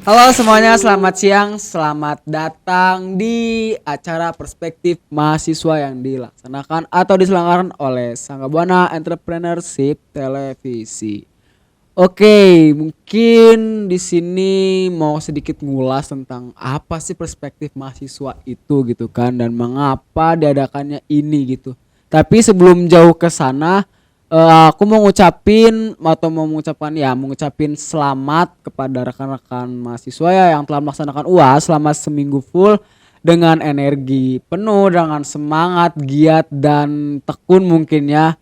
Halo semuanya, selamat siang, selamat datang di acara Perspektif Mahasiswa yang dilaksanakan atau diselenggarakan oleh Sangga Buana Entrepreneurship Televisi. Oke, mungkin di sini mau sedikit ngulas tentang apa sih perspektif mahasiswa itu gitu kan, dan mengapa diadakannya ini gitu. Tapi sebelum jauh ke sana, aku mau mengucapin selamat kepada rekan-rekan mahasiswa ya yang telah melaksanakan UAS selama seminggu full dengan energi penuh, dengan semangat, giat dan tekun mungkin ya.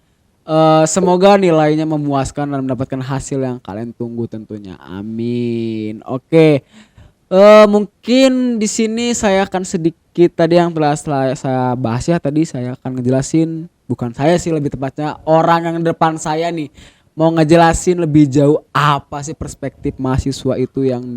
Semoga nilainya memuaskan dan mendapatkan hasil yang kalian tunggu tentunya. Amin. Oke. Mungkin di sini saya akan sedikit tadi yang telah saya bahas ya, tadi saya akan ngejelasin, bukan saya sih, lebih tepatnya orang yang depan saya nih mau ngejelasin lebih jauh apa sih perspektif mahasiswa itu yang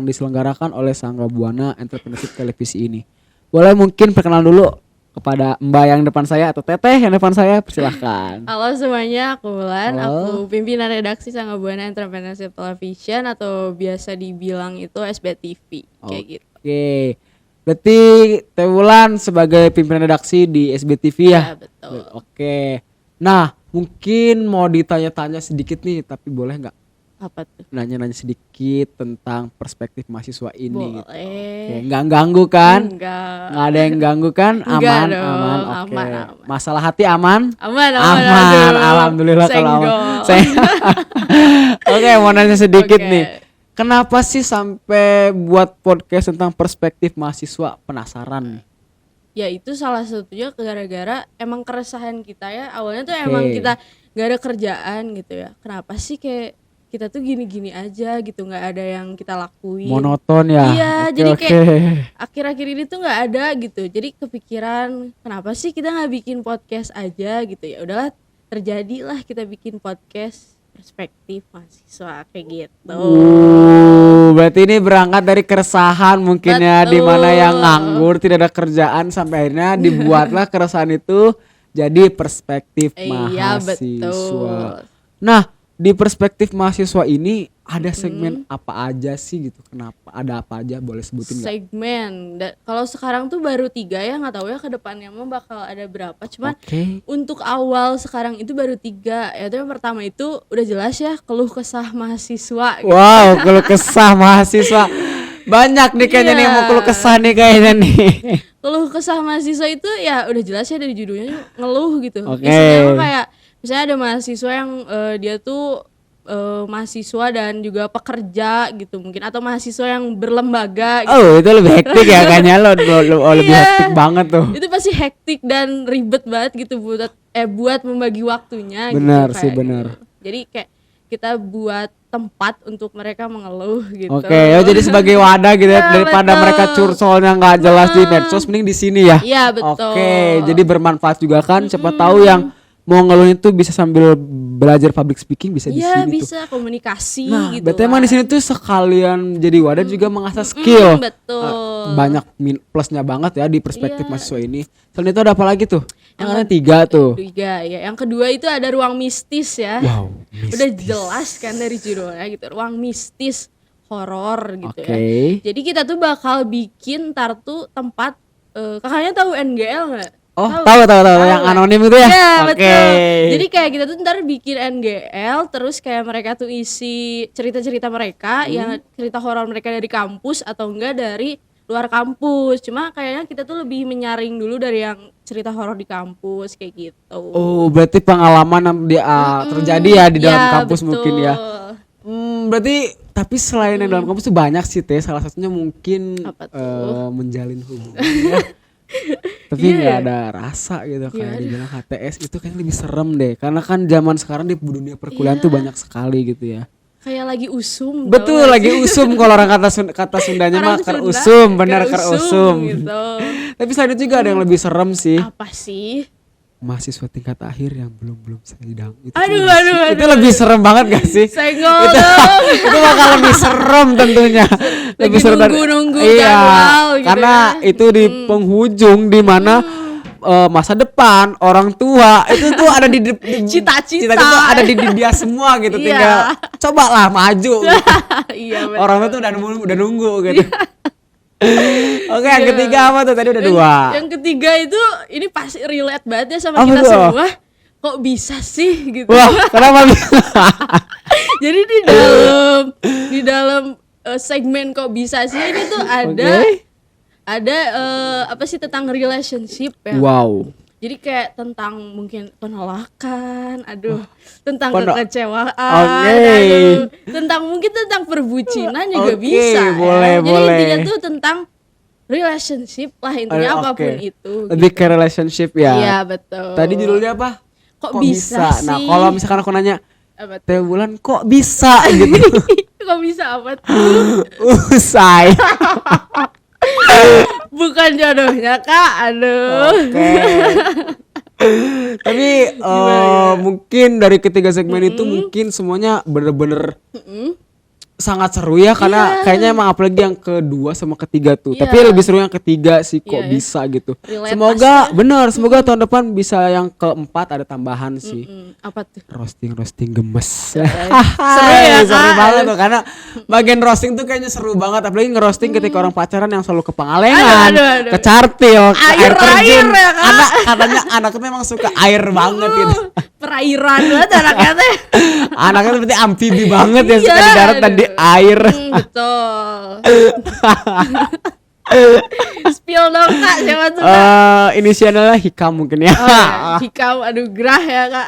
diselenggarakan oleh Sangga Buana Entrepreneurship Televisi ini. Boleh mungkin perkenalan dulu kepada Mbak yang depan saya atau Teteh yang depan saya, persilahkan. Halo semuanya, aku Wulan. Halo. Aku pimpinan redaksi Sangga Buana Entrepreneurship Television atau biasa dibilang itu SBTV kayak gitu. Oke. Berarti Teh Wulan sebagai pimpinan redaksi di SBTV ya? Ya, betul. Oke. Nah, mungkin mau ditanya-tanya sedikit nih, tapi boleh nggak Apa tuh? nanya-nanya sedikit tentang perspektif mahasiswa ini gitu? Oke, Boleh. nggak ganggu kan? Enggak. Nggak ada yang ganggu kan? Enggak Aman, dong, aman. Oke. aman. Masalah hati aman? Aman. Aman. Aduh. Alhamdulillah kalau aman. Senggol. Oke, mau nanya sedikit Oke. nih. Kenapa sih sampai buat podcast tentang perspektif mahasiswa? Penasaran nih. Ya itu salah satunya gara-gara emang keresahan kita ya. Awalnya tuh Oke. emang kita gak ada kerjaan gitu ya. Kenapa sih kayak kita tuh gini-gini aja gitu, nggak ada yang kita lakuin. Monoton ya. Iya, Oke, jadi oke. kayak akhir-akhir ini tuh nggak ada gitu. Jadi kepikiran kenapa sih kita nggak bikin podcast aja gitu. Ya udahlah, terjadilah kita bikin podcast perspektif mahasiswa kayak gitu. Berarti ini berangkat dari keresahan mungkin ya, di mana yang Betul. nganggur tidak ada kerjaan sampai akhirnya dibuatlah keresahan itu jadi perspektif Iya, mahasiswa. betul. Nah, di perspektif mahasiswa ini ada segmen apa aja sih gitu? Kenapa? Ada apa aja? Boleh sebutin nggak? Segmen. Kalau sekarang tuh baru 3 ya, nggak tahu ya ke depannya mah bakal ada berapa. Cuman Oke. untuk awal sekarang itu baru 3. Yaitu yang pertama itu udah jelas ya, keluh kesah mahasiswa gitu. Wow, keluh kesah mahasiswa. Banyak nih kayaknya nih Iya. mau keluh kesah nih kayaknya nih. Keluh kesah mahasiswa itu ya udah jelas ya dari judulnya, ngeluh gitu. Oke. Isinya mah kayak misalnya ada mahasiswa yang dia tuh mahasiswa dan juga pekerja gitu mungkin, atau mahasiswa yang berlembaga gitu. Oh, itu lebih hektik ya kayaknya lo lebih Iya. hektik banget tuh. Itu pasti hektik dan ribet banget gitu buat membagi waktunya Benar gitu, sih, kayak benar. gitu. Jadi kayak kita buat tempat untuk mereka mengeluh gitu. Oke, ya jadi sebagai wadah gitu ya, Ya, daripada betul. mereka cursolnya nggak jelas di medsos, mending di sini ya. Iya, betul. Oke, jadi bermanfaat juga kan. Siapa tahu yang mau ngeluh itu bisa sambil belajar public speaking, bisa di Iya, sini tuh. bisa komunikasi Nah, gitu. berarti emang di sini tuh sekalian jadi wadah juga mengasah skill. Betul. Banyak plusnya banget ya di perspektif Iya. mahasiswa ini. Selain itu ada apa lagi tuh? Yang ada 3 tuh. Tiga ya. Yang kedua itu ada ruang mistis ya. Wow, Udah jelas kan dari judulnya gitu, ruang mistis horor gitu Oke. ya. Jadi kita tuh bakal bikin tuh tempat kakaknya tahu NGL nggak? Oh, tahu yang kan? anonim itu ya? Iya, Oke. betul. Jadi kayak kita tuh ntar bikin NGL, terus kayak mereka tuh isi cerita-cerita mereka, yang cerita horor mereka dari kampus atau enggak dari luar kampus. Cuma kayaknya kita tuh lebih menyaring dulu dari yang cerita horor di kampus kayak gitu. Oh, berarti pengalaman yang terjadi ya di dalam Ya, kampus betul. mungkin ya. Berarti tapi selain yang dalam kampus tuh banyak sih Teh. Salah satunya mungkin Apa tuh? menjalin hubungan. Ya. Tapi Iya. nggak ada rasa gitu kayak dibilang HTS itu kayak lebih serem deh. Karena kan zaman sekarang di dunia perkuliahan tuh banyak sekali gitu ya. Kayak lagi usum. Betul, tau gak lagi sih? usum kalau orang kata Sundanya mah Orang Sunda, kerusum, benar kerusum kerusum. gitu. Tapi selain itu juga ada yang lebih serem sih. Apa sih? Mahasiswa tingkat akhir yang belum sidang itu Aduh, itu lebih serem banget gak sih? Senggol itu, dong. itu bakal lebih serem tentunya. Lebih serem nunggu-nunggu iya, jadwal gitu karena ya. itu di penghujung di mana masa depan, orang tua itu tuh ada di Cita-cita. tuh ada di dia semua gitu. Iya. Tinggal cobalah maju gitu. Iya betul. Orang tua tuh udah nunggu gitu. Oke, yang ketiga apa tuh? Tadi udah dua. Yang ketiga itu ini pasti relate banget ya sama Apa kita tuh? semua. Kok bisa sih gitu. Wah, kenapa? Jadi di dalam segmen kok bisa sih ini tuh Oke. ada apa sih tentang relationship ya. Wow. Jadi kayak tentang mungkin penolakan, tentang Peno- kekecewaan, Oke. mungkin tentang perbucinan juga Oke, bisa. boleh, ya. Jadi boleh. intinya tuh tentang relationship lah intinya Oke. apapun itu. Lebih ke relationship ya. Iya betul. Tadi judulnya apa? Kok bisa sih? Nah, kalau misalkan aku nanya, Apa tuh? Teh Bulan kok bisa gitu? Kok bisa apa tuh? Usai. Bukan jodohnya kak, aduh. Oke. Tapi mungkin dari ketiga segmen itu mungkin semuanya bener-bener sangat seru ya karena kayaknya emang apalagi yang kedua sama ketiga tuh. Iya. Tapi lebih seru yang ketiga sih kok Iya. bisa gitu. Relate Semoga tahun depan bisa yang keempat ada tambahan sih. Apa tuh? Roasting gemes. Seru ya, Seru Kak. banget tuh karena bagian roasting tuh kayaknya seru banget apalagi ngerosting ketika orang pacaran yang selalu ke Pangalengan, Aduh. ke Cartil, ke air terjun. ya, Kak. Katanya anaknya memang suka air banget gitu. Perairan banget anaknya teh. Anaknya seperti amfibi banget ya suka Iya, di darat dan di air. Betul. Spill dong kak, siapa tuh kak? Inisialnya Hikam mungkin ya. Oh, ya. Hikam, aduh gerah ya kak.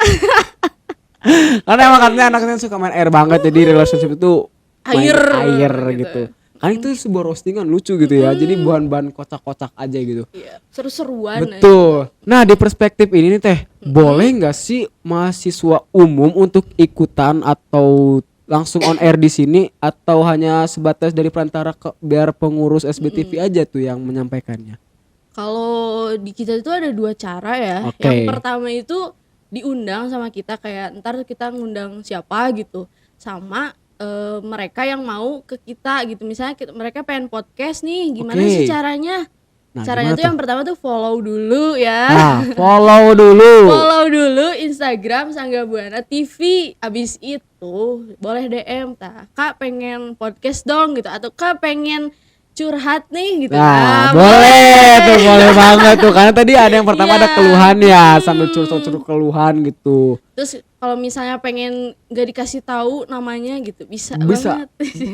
Karena emang katanya anaknya suka main air banget jadi relationship itu main air Gitu. gitu. Kan itu sebuah roastingan lucu gitu ya. Jadi bahan-bahan kocak-kocak aja gitu. Iya, seru-seruan. Betul. Nah, di perspektif ini nih Teh, boleh nggak sih mahasiswa umum untuk ikutan atau langsung on air di sini atau hanya sebatas dari perantara biar pengurus SBTV aja tuh yang menyampaikannya? Kalau di kita itu ada dua cara ya. Oke. Yang pertama itu diundang sama kita kayak ntar kita ngundang siapa gitu. Sama mereka yang mau ke kita gitu. Misalnya mereka pengen podcast nih, gimana Oke. sih caranya? Nah, Caranya gimana tuh yang pertama tuh follow dulu ya. Nah, follow dulu. Follow dulu Instagram Sangga Buana TV. Abis itu boleh DM Kak pengen podcast dong gitu atau Kak pengen curhat nih gitu. Nah, boleh banget tuh karena tadi ada yang pertama Iya. ada keluhan ya sambil curhat keluhan gitu. Terus kalau misalnya pengen gak dikasih tahu namanya gitu bisa Bisa banget.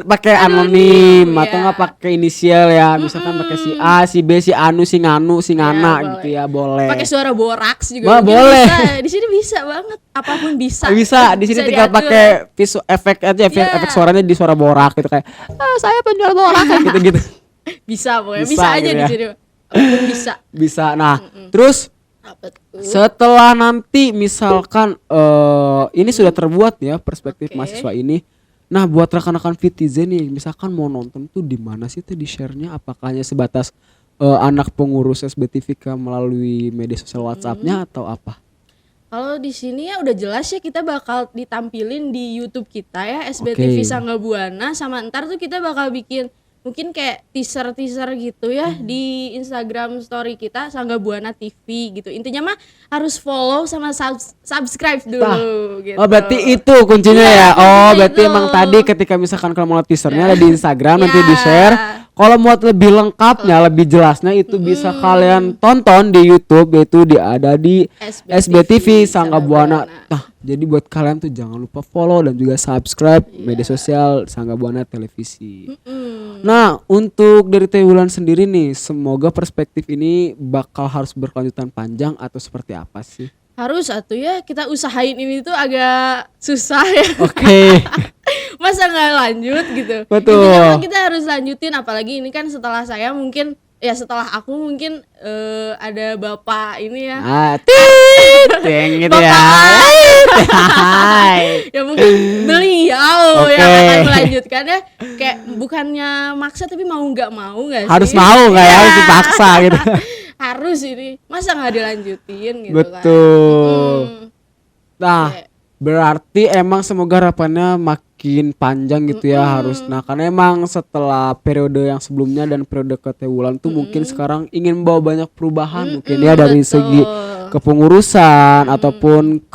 pakai anonim atau ya. nggak pakai inisial ya misalkan pakai si A si B si Anu si Nganu si Ngana boleh. gitu ya boleh Pakai suara boraks juga Wah, mungkin boleh. bisa. Di sini bisa banget apapun bisa. bisa di sini Bisa tinggal diatur. pakai visual efek aja Iya. efek suaranya di suara borak gitu kayak saya penjual borak kayak gitu gitu Bisa pokoknya Bisa bisa aja gitu di ya. sini. Apapun bisa. bisa nah terus Apa tuh? setelah nanti misalkan ini sudah terbuat ya perspektif Oke. mahasiswa ini. Nah, buat rekan-rekan Vitizen nih, misalkan mau nonton tuh di mana sih tuh di share-nya? Apakah hanya sebatas anak pengurus SBTV melalui media sosial WhatsApp-nya atau apa? Kalau di sini ya udah jelas ya kita bakal ditampilin di YouTube kita ya SBTV Oke. Sangga Buana sama ntar tuh kita bakal bikin mungkin kayak teaser gitu ya di Instagram story kita Sangga Buana TV gitu. Intinya mah harus follow sama subscribe dulu gitu. Oh, berarti itu kuncinya Iya, ya. Oh, kuncinya berarti itu. emang tadi ketika misalkan kalau mau lihat teasernya ada di Instagram nanti Ya. di-share. Kalau mau lebih lengkapnya, lebih jelasnya itu bisa kalian tonton di YouTube yaitu ada di SBTV Sangga Buana. Nah, jadi buat kalian tuh jangan lupa follow dan juga subscribe media sosial Sangga Buana Televisi. Nah, untuk dari Teh Wulan sendiri nih, semoga perspektif ini bakal harus berkelanjutan panjang atau seperti apa sih? Harus atuh ya kita usahain ini tuh agak susah ya. Oke. Masa nggak lanjut gitu. Betul. Intinya mah kita harus lanjutin apalagi ini kan setelah saya mungkin ya setelah aku mungkin ada bapak ini ya. Ting gitu ya. Hai. Ya mungkin beliau Oke. yang akan melanjutkan ya kayak bukannya maksa tapi mau nggak mau nggak sih Harus mau nggak ya? Harus dipaksa gitu. Harus ini masa nggak dilanjutin gitu Betul. kan. Nah, Kayak- berarti emang semoga harapannya semakin panjang gitu ya harus. Nah, karena emang setelah periode yang sebelumnya dan periode Tewulan tuh mungkin sekarang ingin membawa banyak perubahan mungkin ya dari segi kepengurusan ataupun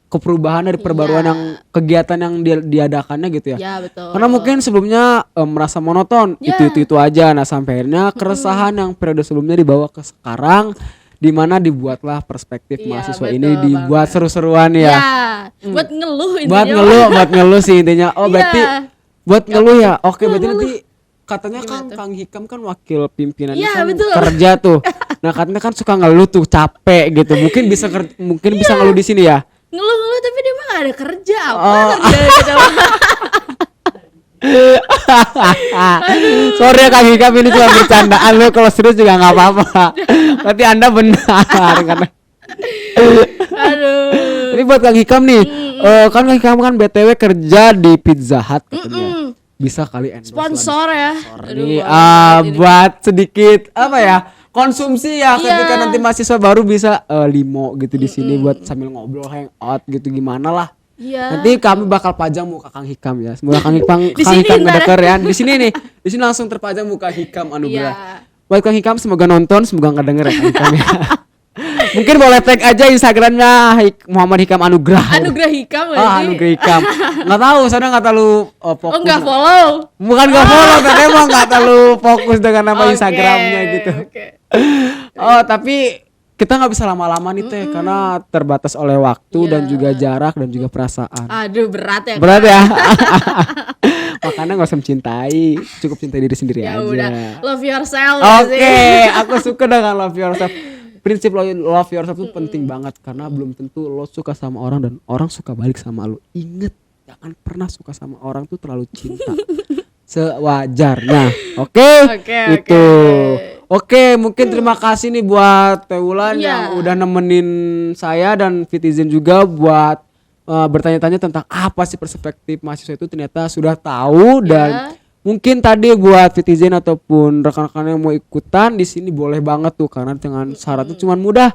keperubahan dari perbaruan yang kegiatan yang diadakannya gitu ya. Ya betul. Karena mungkin sebelumnya merasa monoton, itu aja. Nah, sampai akhirnya keresahan yang periode sebelumnya dibawa ke sekarang, di mana dibuatlah perspektif Iya, mahasiswa betul ini dibuat seru-seruan ya. Ya, buat ngeluh intinya. Buat ngeluh sih intinya. Oh, berarti Iya. buat ngeluh ya. Oke, berarti nanti katanya kan Kang Hikam kan wakil pimpinan Iya, kan betul. kerja tuh. Nah, katanya kan suka ngeluh tuh capek gitu. Mungkin bisa bisa ngeluh di sini ya. Ngeluh-ngeluh tapi dia mah gak ada kerja. Apa Oh. kerja gitu. Sorry ya Kang Hikam, ini cuma bercandaan, lo kalau serius juga nggak apa-apa. Berarti Anda benar karena. Aduh. Ini buat Kang Hikam nih, kan Kang Hikam kan BTW kerja di Pizza Hut katanya. Bisa kali endorse Sponsor ya. Ini Aduh, buat sedikit apa ya konsumsi ya Iya. ketika nanti mahasiswa baru bisa limo gitu di sini buat sambil ngobrol hangout gitu gimana lah. Iya. Nanti kami bakal pajang muka Kang Hikam ya. Semoga Kang Di Hikam sini ntar ya. mendengar ya. Di sini nih. Di sini langsung terpajang muka Hikam Anugrah. Iya. Buat Kang Hikam semoga nonton, semoga nggak denger ya Kang Hikam ya. Mungkin boleh tag aja Instagramnya Muhammad Hikam Anugrah. Anugrah Hikam gak sih? Anugrah Hikam. Nggak tahu, saya nggak terlalu fokus. Oh enggak follow. Bukan nggak follow, tapi emang nggak terlalu fokus dengan nama Oke, Instagramnya gitu. Oke. Oh, tapi kita nggak bisa lama-lama nih teh karena terbatas oleh waktu dan juga jarak dan juga perasaan. Aduh berat ya. Berat ya. Makanya nggak usah mencintai, cukup cintai diri sendiri Ya aja. udah, love yourself ya Oke, sih. aku suka dengan love yourself. Prinsip love yourself itu penting banget karena belum tentu lo suka sama orang dan orang suka balik sama lo. Ingat, jangan pernah suka sama orang tuh terlalu cinta. Sewajarnya. Oke? Oke, Itu. Oke, mungkin terima kasih nih buat Tewulan Iya. yang udah nemenin saya dan Fitizen juga buat bertanya-tanya tentang apa sih perspektif mahasiswa itu ternyata sudah tahu dan mungkin tadi buat Fitizen ataupun rekan-rekan yang mau ikutan di sini boleh banget tuh karena dengan syaratnya cuma mudah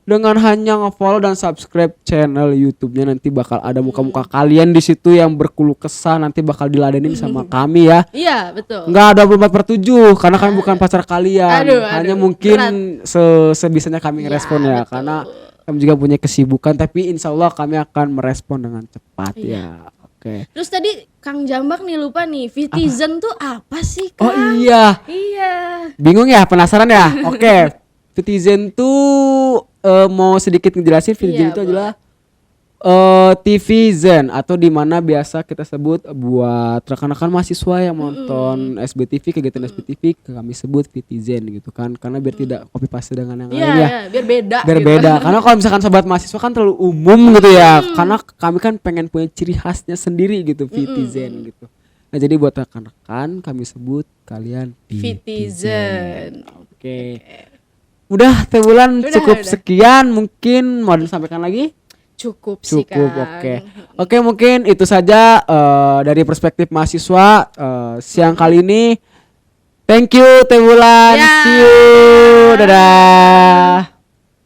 dengan hanya nge-follow dan subscribe channel YouTube-nya nanti bakal ada muka-muka kalian di situ yang berkeluh kesah nanti bakal diladenin sama kami ya. Iya betul. Enggak 24/7 karena kami bukan pacar kalian. Aduh, Hanya aduh, mungkin berat. sebisanya kami ngerespon ya betul. karena kami juga punya kesibukan tapi insya Allah kami akan merespon dengan cepat ya. Oke. Terus tadi Kang Jambak nih lupa nih, Fitizen tuh apa sih Kang? Oh iya. Iya. Bingung ya, penasaran ya? Oke. Fitizen tuh mau sedikit ngejelasin Fitizen Iya, itu adalah TV Zen atau dimana biasa kita sebut buat rekan-rekan mahasiswa yang menonton SBTV kegiatan SBTV kami sebut Fitizen gitu kan karena biar tidak copy paste dengan yang Iya, lain ya. iya, biar beda. Biar gitu. beda karena kalau misalkan sobat mahasiswa kan terlalu umum gitu ya karena kami kan pengen punya ciri khasnya sendiri gitu Fitizen gitu. Nah jadi buat rekan-rekan kami sebut kalian Fitizen. Oke. Udah Tewulan Udah, cukup udah. sekian mungkin mau disampaikan lagi? Cukup sih Cukup, Kang. oke mungkin itu saja dari perspektif mahasiswa siang kali ini. Thank you Tewulan, Ya. see you, dadah.